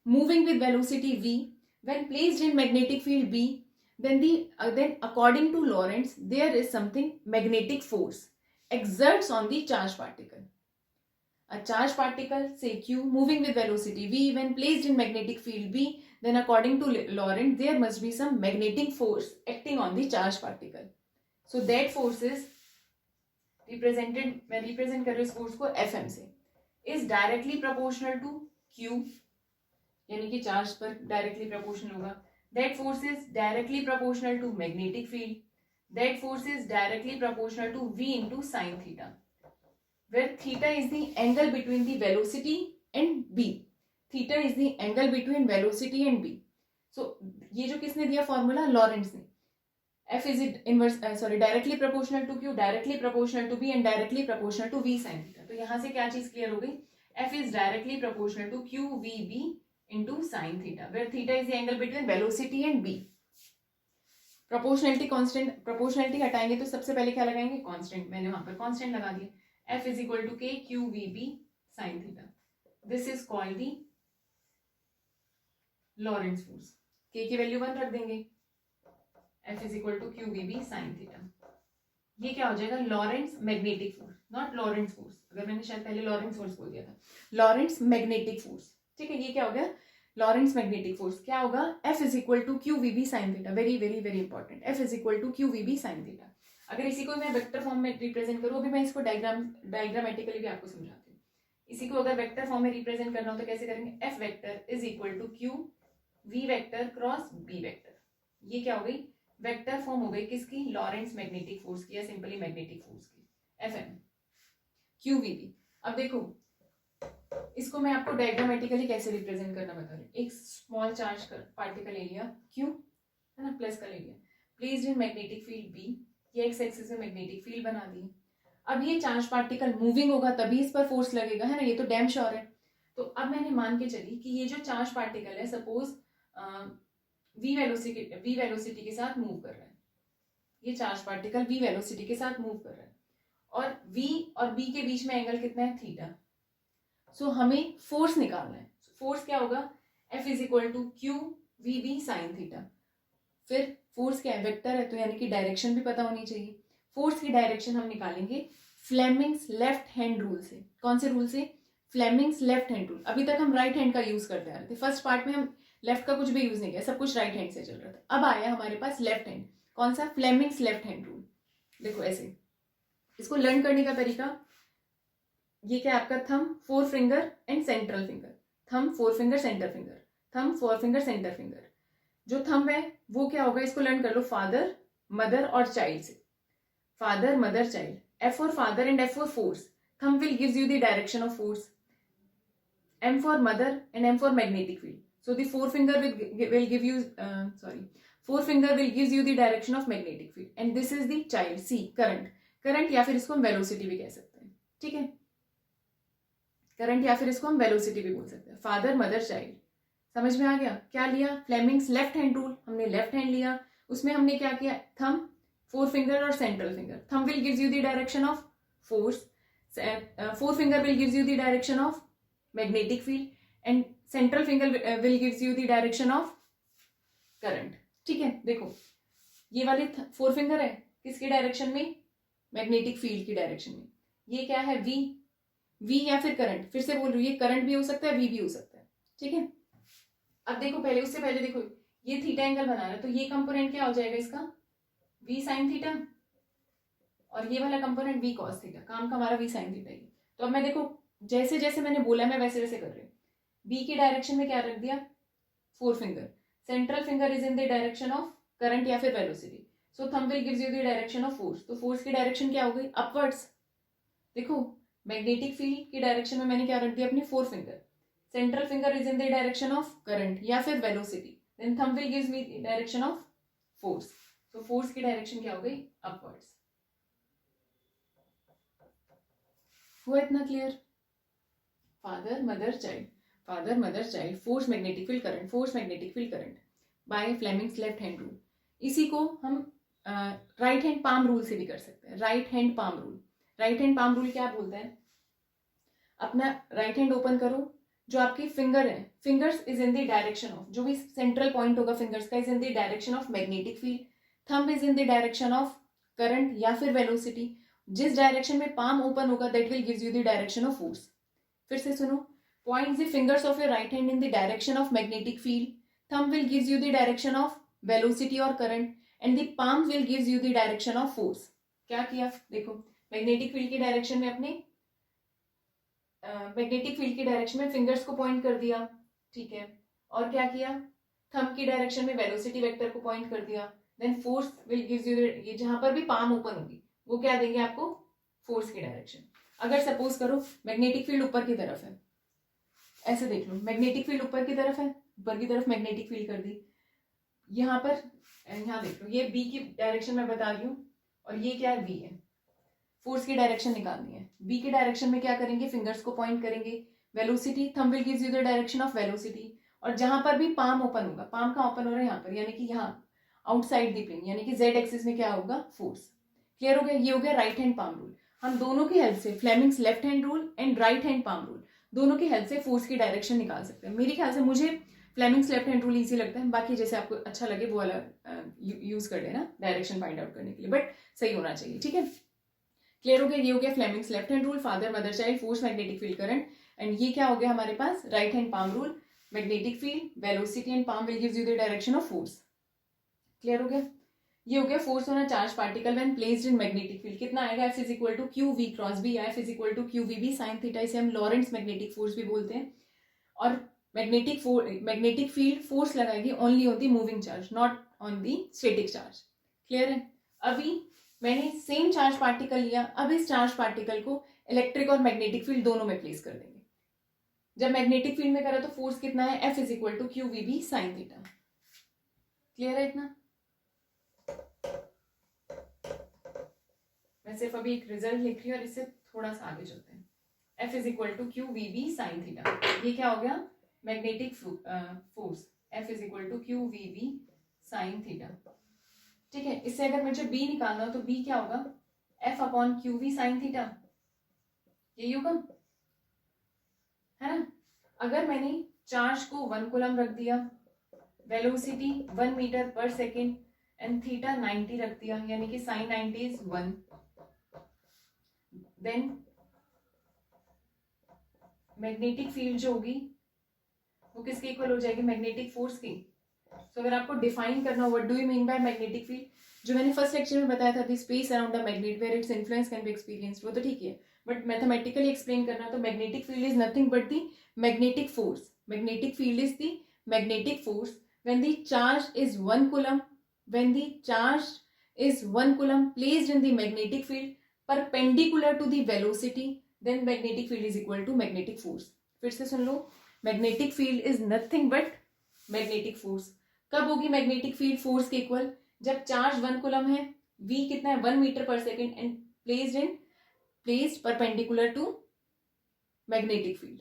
moving with velocity v When placed in magnetic field B, then according to Lorentz, there is something magnetic force exerts on the charged particle. A charged particle, say Q, moving with velocity v, when placed in magnetic field B, then according to Lorentz, there must be some magnetic force acting on the charged particle. So that force is represented, मैं represent कर रही हूँ इस force को Fm से, is directly proportional to Q, यानी कि charge पर डायरेक्टली प्रोपोर्शनल होगा. That force is directly proportional to magnetic field. That force is directly proportional to v into sin theta, where theta is the angle between the velocity and b. Theta is the angle between velocity and b. So ये जो किसने दिया formula, Lorentz ने. F is directly proportional to Q, directly proportional to B and directly proportional to V sin theta. तो यहाँ से क्या चीज क्लियर हो गई, F is directly proportional to Q V B into sin theta, where theta is the angle between velocity and B. Proportionality constant, proportionality हटाएंगे तो सबसे पहले क्या लगाएंगे, कांस्टेंट. मैंने वहां पर कांस्टेंट लगा दिया. F is equal to K Q V B sin theta. This is called the Lorentz force. K की वैल्यू 1 रख देंगे. F is equal to Q V B sin theta. ये क्या हो जाएगा, Lorentz magnetic force, not Lorentz force. अगर मैंने शायद पहले लॉरेंट्स फोर्स बोल दिया था, लॉरेंट्स मैग्नेटिक फोर्स. ठीक है, ये क्या हो गया, लॉरेंट्स मैग्नेटिक फोर्स. क्या होगा, F is equal to Q V B sin theta. Very very very important. F is equal to Q V B sin theta. अगर इसी को मैं वेक्टर फॉर्म में रिप्रेजेंट करूँ, अभी मैं इसको डायग्रामेटिकली भी आपको समझाती हूँ. इसी को अगर वेक्टर फॉर्म में रिप्रेजेंट करना हो तो कैसे करेंगे, F vector is equal to Q V vector cross B vector. ये क्या हो गई, वेक्टर फॉर्म हो गई किसकी, लॉरेंट्स मैग्नेटिक फोर्स की या सिंपली मैग्नेटिक फोर्स की. Fm Q V B. अब देखो इसको मैं आपको डायग्रामेटिकली कैसे रिप्रेजेंट करना बता रही हूँ. एक स्मॉल चार्ज पार्टिकल ले लिया Q, है ना, प्लस का ले लिया, placed in magnetic field B. ये एक्स एक्सिस में मैग्नेटिक फील्ड बना दी. अब ये चार्ज पार्टिकल मूविंग होगा तभी इस पर फोर्स लगेगा, है ना, ये तो डैम श्योर है. तो अब मैंने मान के चली कि ये जो चार्ज पार्टिकल है सपोज v वेलोसिटी के साथ मूव कर रहा है. ये चार्ज पार्टिकल v वेलोसिटी के साथ मूव कर रहा है और v और b के बीच में एंगल कितना है, थीटा. सो हमें फोर्स निकालना है. फोर्स क्या होगा, F is equal to Q V B sin theta. फिर फोर्स क्या है, वेक्टर है, तो यानी कि डायरेक्शन भी पता होनी चाहिए. फोर्स की डायरेक्शन हम निकालेंगे फ्लेमिंग्स लेफ्ट हैंड रूल से. कौन से रूल से, फ्लेमिंग्स लेफ्ट हैंड रूल. अभी तक हम राइट हैंड का यूज करते आ रहे थे. फर्स्ट पार्ट में हम लेफ्ट का कुछ भी यूज नहीं किया, सब कुछ राइट हैंड से चल रहा था. अब आया हमारे पास लेफ्ट हैंड. कौन सा, फ्लेमिंग्स लेफ्ट हैंड रूल. देखो ऐसे इसको लर्न करने का तरीका, ये क्या आपका thumb, four finger and central finger. Thumb, four finger, centre finger, thumb, four finger, centre finger. जो थंब है वो क्या होगा, इसको लर्न कर लो फादर, मदर और चाइल्ड से. Father, mother, child. F for father and F for force. Thumb will gives you the direction of force. M for mother and M for magnetic field. So the forefinger will give you forefinger will gives you the direction of magnetic field. And this is the child. C, current. Current या फिर इसको हम velocity भी कह सकते हैं. ठीक है, करंट या फिर इसको हम वेलोसिटी भी बोल सकते हैं. Father, mother, child. समझ में आ गया. क्या लिया, फ्लेमिंग्स लेफ्ट हैंड रूल. हमने लेफ्ट हैंड लिया, उसमें हमने क्या किया, थंब, फोर फिंगर और central finger. Thumb will gives you the direction of force, four finger will gives you the direction of magnetic field and central finger will gives you the direction of current. ठीक है, देखो ये वाले four finger है किसकी direction में, magnetic field की direction में. ये क्या है, V या फिर करंट. फिर से बोल रही हूँ, ये करंट भी हो सकता है, V भी हो सकता है. ठीक है, अब देखो पहले, उससे पहले देखो ये थीटा एंगल बना रहा है, तो ये कंपोनेंट क्या हो जाएगा इसका, V sin थीटा, और ये वाला कंपोनेंट V cos थीटा. काम का हमारा V sin थीटा ही. तो अब मैं देखो जैसे जैसे मैंने बोला मैं वैसे वैसे कर रही हूँ. B की डायरेक्शन में क्या रख दिया, four finger. Central finger is in the direction of current या फिर velocity. So thumb will gives you the direction of force. तो फोर्स की डायरेक्शन क्या हो गई, अपवर्ड्स. देखो मैग्नेटिक फील्ड की डायरेक्शन में मैंने क्या रख दिया, अपनी forefinger. Central finger is in the direction of current या फिर velocity. Then thumb will gives me direction of force. तो फोर्स की डायरेक्शन क्या हो गई, अपवर्ड्स. हुआ इतना clear. Father, mother, child, father, mother, child, force, magnetic field, current, force, magnetic field, current by Fleming's left hand rule. इसी को हम राइट हैंड पाम रूल से भी कर सकते हैं. Right hand palm rule. Right hand palm rule क्या बोलता है, अपना राइट हैंड ओपन करो, जो आपकी फिंगर है, fingers is in the direction of, जो भी सेंट्रल पॉइंट होगा फिंगर्स का is in the direction of magnetic field, thumb is in the direction of current या फिर वेलोसिटी। जिस डायरेक्शन में पाम ओपन होगा that will gives you the direction of force. फिर से सुनो, point the fingers of your right hand in the direction of magnetic field, thumb will gives you the direction of velocity और current and the palm will gives you the direction of force. क्या किया देखो, magnetic field की direction में अपने magnetic field की direction में fingers को पॉइंट कर दिया, ठीक है, और क्या किया, थंब की डायरेक्शन में वेलोसिटी वेक्टर को पॉइंट कर दिया, then force will gives you, ये जहां पर भी पाम ओपन होगी वो क्या देंगे आपको, फोर्स की डायरेक्शन। अगर सपोज करो मैग्नेटिक फील्ड ऊपर की तरफ है, ऐसे देख लो, मैग्नेटिक फील्ड ऊपर की तरफ है, ऊपर की तरफ मैग्नेटिक फील्ड कर दी, यहाँ पर, यहाँ देख लो, ये बी की डायरेक्शन में बता रही हूँ और ये क्या है, वी है, फोर्स की डायरेक्शन निकालनी है। बी की डायरेक्शन में क्या करेंगे, फिंगर्स को पॉइंट करेंगे, velocity, thumb will gives you the direction of velocity, और जहां पर भी पाम ओपन होगा, पाम का ओपन हो रहा है यहाँ पर, यानी कि यहाँ आउटसाइड द प्लेन, यानी कि जेड एक्सिस में क्या होगा, फोर्स। क्लियर हो गया, ये हो गया राइट हैंड पाम रूल। हम दोनों की हेल्प से, Fleming's left hand rule and right hand palm rule, दोनों की हेल्प से फोर्स की डायरेक्शन निकाल सकते हैं। मेरे ख्याल से मुझे Fleming's left hand rule easy लगता है, बाकी जैसे आपको अच्छा लगे वो वाला यूज कर लेना डायरेक्शन फाइंड आउट करने के लिए, बट सही होना चाहिए, ठीक है। क्लियर हो गया, ये हो गया Fleming's left hand rule, father mother child, force magnetic field current, and ये क्या हो गया हमारे पास, right hand palm rule, magnetic field, velocity and palm will gives you the direction of force. Clear हो गया, ये हो गया force on a charge particle when placed in magnetic field. कितना आएगा, F is equal to Q v cross B, F is equal to Q V B sine theta, इसे हम लॉरेंट्ज magnetic force भी बोलते हैं। और मैग्नेटिक फील्ड फोर्स लगाएगी only on the moving charge, not on the static charge. Clear है, अभी मैंने सेम चार्ज पार्टिकल लिया, अब इस चार्ज पार्टिकल को इलेक्ट्रिक और मैग्नेटिक फील्ड दोनों में प्लेस कर देंगे। जब मैग्नेटिक फील्ड में करा तो फोर्स कितना है, F is equal to Q V B sine theta. Clear है इतना, मैं सिर्फ अभी एक रिजल्ट लिख रही हूँ और इससे थोड़ा सा आगे चलते हैं। F is equal to Q V B sine theta, ये क्या हो गया, magnetic force, F is equal to Q V B sine theta, ठीक है। इससे अगर मुझे B निकालना हो तो B क्या होगा, F upon Q V sine theta, यही होगा, है ना। अगर मैंने चार्ज को 1 कूलम रख दिया, वेलोसिटी 1 मीटर पर सेकेंड एंड थीटा 90 रख दिया, यानी कि sine 90 is 1, then magnetic field जो होगी वो किसके इक्वल हो जाएगी, मैग्नेटिक फोर्स की। तो अगर आपको डिफाइन करना हो what do you mean by magnetic field, जो मैंने फर्स्ट लेक्चर में बताया था, the space around the magnet where its influence can be experienced, वो तो ठीक है, बट मैथमेटिकली एक्सप्लेन करना तो magnetic field is nothing but the magnetic force, magnetic field is the magnetic force when the charge is 1 coulomb, when the charge is 1 coulomb placed in the magnetic field perpendicular to the velocity, then magnetic field is equal to magnetic force। फिर से सुन लो, magnetic field is nothing but magnetic force। कब होगी magnetic field force के equal, जब charge 1 coulomb है, v कितना है 1 metre पर second and placed perpendicular to magnetic field.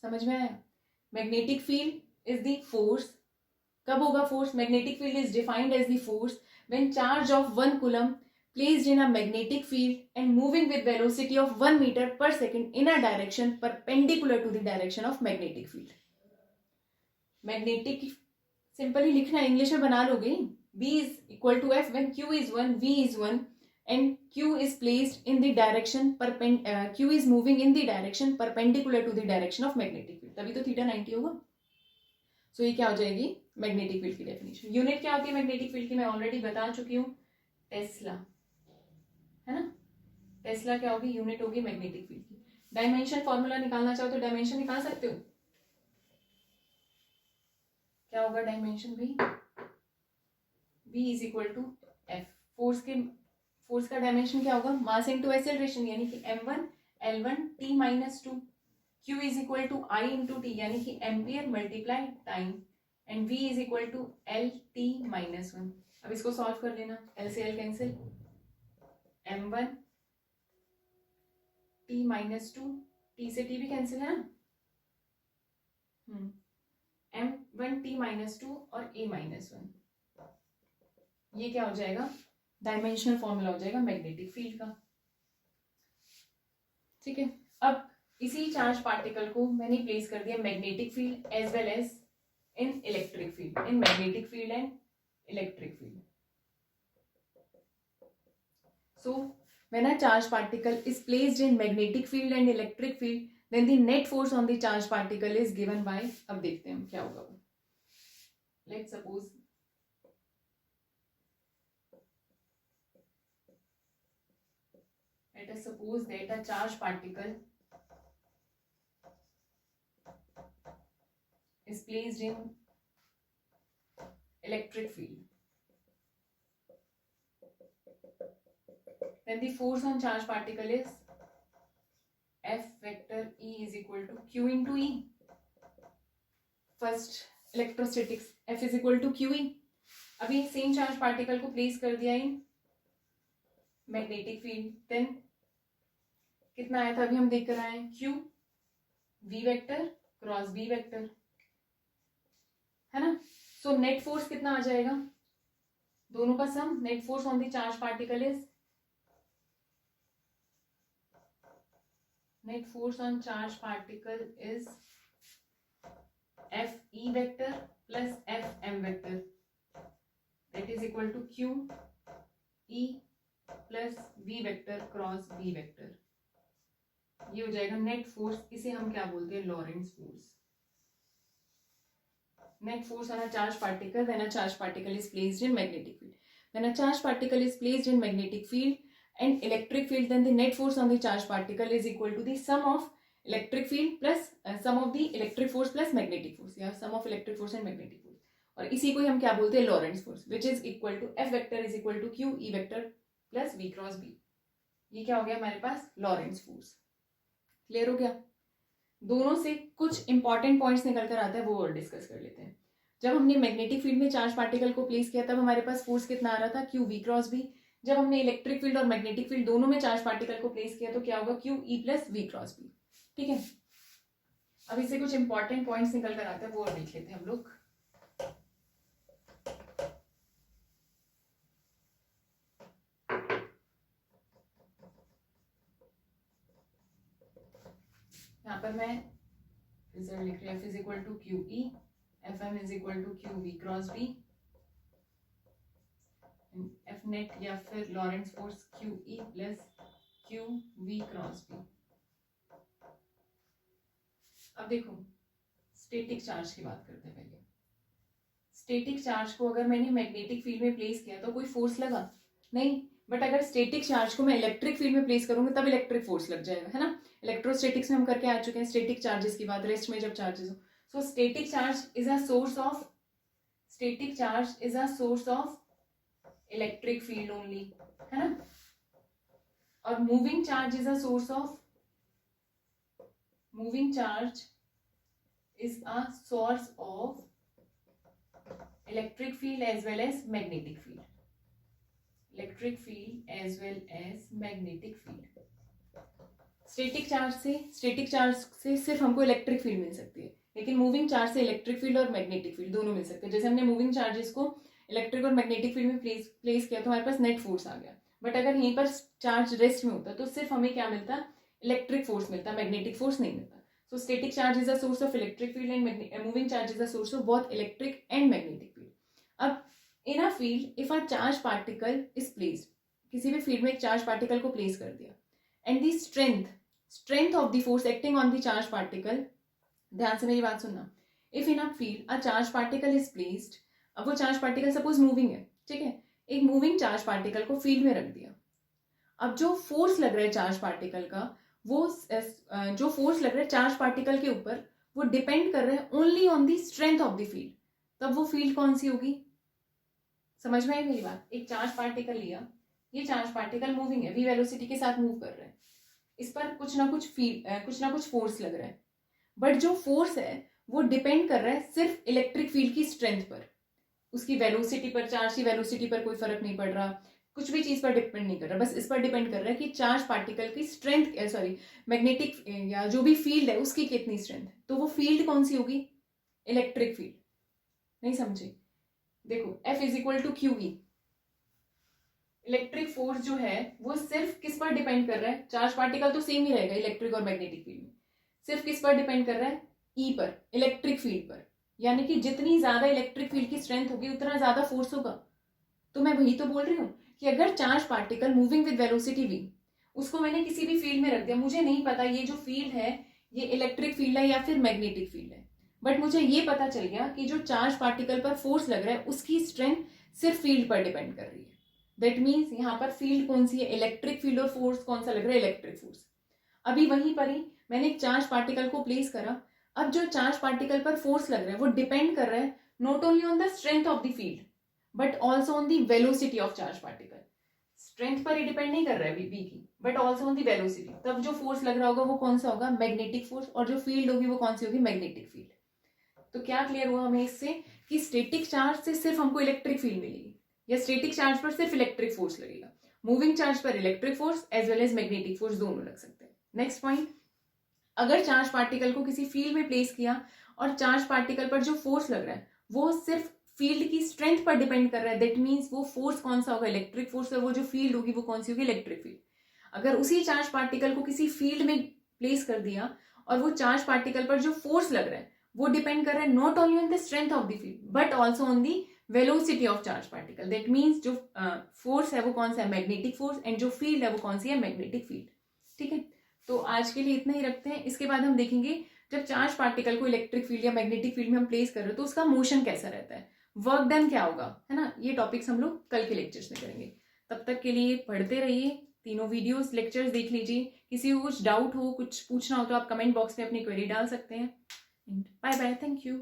समझ में आया, magnetic field is the force. कब होगा force, magnetic field is defined as the force when charge of 1 coulomb placed in a magnetic field and moving with velocity of 1 meter per second in a direction perpendicular to the direction of magnetic field। Magnetic simply लिखना, English में बना लोगे, B is equal to F when Q is 1, V is 1 and Q is placed in the direction Q is moving in the direction perpendicular to the direction of magnetic field, तभी तो theta 90 होगा। सो ये क्या हो जाएगी, magnetic field की definition. Unit क्या होती है मैग्नेटिक फील्ड की, मैं ऑलरेडी बता चुकी हूँ, टेस्ला, है ना। टेस्ला क्या होगी, यूनिट होगी मैग्नेटिक फील्ड की। डायमेंशन फॉर्मूला निकालना चाहो तो डायमेंशन निकाल सकते हो, क्या होगा डायमेंशन भी, V is equal to F। Force का डायमेंशन क्या होगा, मास इनटू एक्सेलरेशन, यानी कि m1 l1 t minus 2, Q is equal to I into T, यानी कि ampere multiply time, and V is equal to L T minus 1। अब इसको solve कर लेना, L से L cancel, m1 t minus 2, T से T भी cancel है ना, m1 t माइनस 2 और A माइनस 1, ये क्या हो जाएगा, डायमेंशनल फॉर्मूला हो जाएगा मैग्नेटिक फील्ड का। ठीक है, अब इसी चार्ज पार्टिकल को मैंने प्लेस कर दिया magnetic field as well as in electric field, in magnetic field and electric field. So when a charged particle is placed in magnetic field and electric field, then the net force on the charged particle is given by, अब देखते हैं क्या होगा वो. Let's suppose that a charged particle is placed in electric field. Then the force on charged particle is F vector E is equal to Q into E. First electrostatics, F is equal to QE. अभी same charge particle को place कर दिया इन magnetic field, then कितना आया था अभी हम देख कर आए हैं, Q V vector cross B vector, है ना. सो नेट फोर्स कितना आ जाएगा, दोनों का sum, net force on the charge particle is, net force on charged particle is Fe vector plus Fm vector, that is equal to Q E plus V vector cross B vector. ये हो जाएगा net force. इसे हम क्या बोलते हैं, लॉरेंट्ज force. Net force on a charged particle when a charged particle is placed in magnetic field. When a charged particle is placed in magnetic field and electric field, then the net force on the charged particle is equal to the sum of electric field plus sum of the electric force plus magnetic force, या sum of electric force and magnetic force. और इसी को हम क्या बोलते हैं, लॉरेंट्ज force, which is equal to F vector is equal to Q E vector plus V cross B. ये क्या हो गया हमारे पास, लॉरेंट्ज फोर्स. क्लियर हो गया. दोनों से कुछ इंपॉर्टेंट पॉइंट्स निकल कर आता है, वो और डिस्कस कर लेते हैं. जब हमने मैग्नेटिक फील्ड में चार्ज पार्टिकल को प्लेस किया तब हमारे पास फोर्स कितना आ रहा था, Q V क्रॉस B. जब हमने इलेक्ट्रिक फील्ड और मैग्नेटिक फील्ड दोनों में चार्ज पार्टिकल को प्लेस किया तो क्या होगा, Q E plus V cross B. ठीक है. अब इससे कुछ इंपॉर्टेंट पॉइंट्स निकल कर आते हैं, वो और देख लेते हैं हम लोग. यहाँ पर मैं रिजल्ट लिख रही हूँ, F is equal to Q E, Fm is equal to Q V cross B, F net या फिर Lorentz force Q E plus Q V cross B. अब देखो स्टैटिक चार्ज की बात करते हैं. पहले स्टैटिक चार्ज को अगर मैंने मैग्नेटिक फील्ड में प्लेस किया तो कोई फोर्स लगा नहीं, बट अगर स्टैटिक चार्ज को मैं इलेक्ट्रिक फील्ड में प्लेस करूंगी तब इलेक्ट्रिक फोर्स लग जाएगा, है ना. इलेक्ट्रोस्टैटिक्स में हम करके आ चुके हैं स्टैटिक चार्जेस की बात, रेस्ट में जब चार्जेस हो. So static charge is a source of, static charge is a source of electric field only, है ना. और moving charge is a source of, moving charge is a source of electric field as well as magnetic field, electric field as well as magnetic field. Static charge से सिर्फ हमको electric field मिल सकती है, लेकिन मूविंग चार्ज से electric field और magnetic field दोनों मिल सकते हैं. जैसे हमने मूविंग चार्जेस को इलेक्ट्रिक और मैग्नेटिक फील्ड में प्लेस किया तो हमारे पास नेट फोर्स आ गया, बट अगर यहीं पर चार्ज रेस्ट में होता तो सिर्फ हमें क्या मिलता, इलेक्ट्रिक फोर्स मिलता, मैग्नेटिक फोर्स नहीं मिलता. So static charge is a source of electric field and moving charge is a source of both electric and magnetic field. अब in a field if a charge particle is placed, किसी भी field में एक charge particle को place कर दिया, and the strength of the force acting on the charge particle, ध्यान से मेरी बात सुनना, if in a field a charge particle is placed, अब वो चार्ज पार्टिकल सपोज मूविंग है, ठीक है, एक मूविंग चार्ज पार्टिकल को फील्ड में रख दिया. अब जो फोर्स लग रहा है चार्ज पार्टिकल का, वो जो फोर्स लग रहा है चार्ज पार्टिकल के ऊपर, वो डिपेंड कर रहा है only on the strength of the field. तब वो फील्ड कौन सी होगी, समझ में आई मेरी बात. एक चार्ज पार्टिकल लिया, ये चार्ज पार्टिकल मूविंग है, v वेलोसिटी के साथ मूव कर रहा है, इस पर कुछ ना कुछ फोर्स लग रहा है, बट जो फोर्स है वो डिपेंड कर रहा है सिर्फ इलेक्ट्रिक फील्ड की स्ट्रेंथ पर, उसकी वेलोसिटी पर, चार्ज की वेलोसिटी पर कोई फर्क नहीं पड़ रहा, कुछ भी चीज पर डिपेंड नहीं कर रहा, बस इस पर डिपेंड कर रहा है कि चार्ज पार्टिकल की स्ट्रेंथ, मैग्नेटिक या जो भी फील्ड है उसकी कितनी स्ट्रेंथ है. तो वो फील्ड कौन सी होगी, इलेक्ट्रिक फील्ड. नहीं समझे, देखो F is equal to Q E, electric force जो है वो सिर्फ किस पर डिपेंड कर रहा है, चार्ज पार्टिकल तो सेम ही रहेगा इलेक्ट्रिक और मैग्नेटिक फील्ड में, सिर्फ किस पर डिपेंड कर रहा है? ई पर, इलेक्ट्रिक फील्ड पर। यानी कि जितनी ज्यादा इलेक्ट्रिक फील्ड की स्ट्रेंथ होगी उतना ज्यादा फोर्स होगा। तो मैं वही तो बोल रही हूँ कि अगर charge particle moving with velocity v, उसको मैंने किसी भी फील्ड में रख दिया, मुझे नहीं पता ये जो फील्ड है ये इलेक्ट्रिक फील्ड है या फिर मैग्नेटिक फील्ड है, बट मुझे ये पता चल गया कि जो चार्ज पार्टिकल पर फोर्स लग रहा है उसकी स्ट्रेंथ सिर्फ फील्ड पर डिपेंड कर रही है। दैट मीन्स यहाँ पर फील्ड कौन सी है? Electric field. और फोर्स कौन सा लग रहा है? Electric force. अभी वहीं पर ही मैंने एक चार्ज पार्टिकल को प्लेस करा। अब जो चार्ज पार्टिकल पर फोर्स लग रहा है वो डिपेंड कर रहा है not only on the strength of the field but also on the velocity of charge particle. Strength पर ही डिपेंड नहीं कर रहा है बी की, but also on the velocity. तब जो फोर्स लग रहा होगा वो कौन सा होगा? Magnetic force. और जो फील्ड होगी वो कौन सी होगी? Magnetic field. तो क्या क्लियर हुआ हमें इससे कि स्टैटिक चार्ज से सिर्फ हमको इलेक्ट्रिक फील्ड मिलेगी, या स्टैटिक चार्ज पर सिर्फ इलेक्ट्रिक फोर्स लगेगा। मूविंग चार्ज पर electric force as well as magnetic force दोनों लग सकते हैं। नेक्स्ट पॉइंट, अगर चार्ज पार्टिकल को किसी फील्ड में प्लेस किया और चार्ज पार्टिकल पर जो फोर्स लग रहा है वो सिर्फ फील्ड की स्ट्रेंथ पर डिपेंड कर रहा है, दैट मीन्स वो फोर्स कौन सा होगा? Electric force. और वो जो फील्ड होगी वो कौन सी होगी? Electric field. अगर उसी चार्ज पार्टिकल को किसी फील्ड में प्लेस कर दिया और वो चार्ज पार्टिकल पर जो फोर्स लग रहा है वो डिपेंड कर रहा है not only on the strength of the field but also on the velocity of charge particle, that means जो फोर्स है वो कौन सा है? Magnetic force. एंड जो फील्ड है वो कौन सी है? Magnetic field. ठीक है, तो आज के लिए इतना ही रखते हैं। इसके बाद हम देखेंगे जब चार्ज पार्टिकल को इलेक्ट्रिक फील्ड या मैग्नेटिक फील्ड में हम प्लेस कर रहे हो तो उसका मोशन कैसा रहता है, वर्क डन क्या होगा, है ना। ये टॉपिक्स हम लोग कल के लेक्चर्स में करेंगे। तब तक के लिए पढ़ते रहिए, तीनों वीडियोस लेक्चर्स देख लीजिए। किसी को कुछ डाउट हो, कुछ पूछना हो तो आप कमेंट बॉक्स में अपनी क्वेरी डाल सकते हैं। Bye bye, thank you.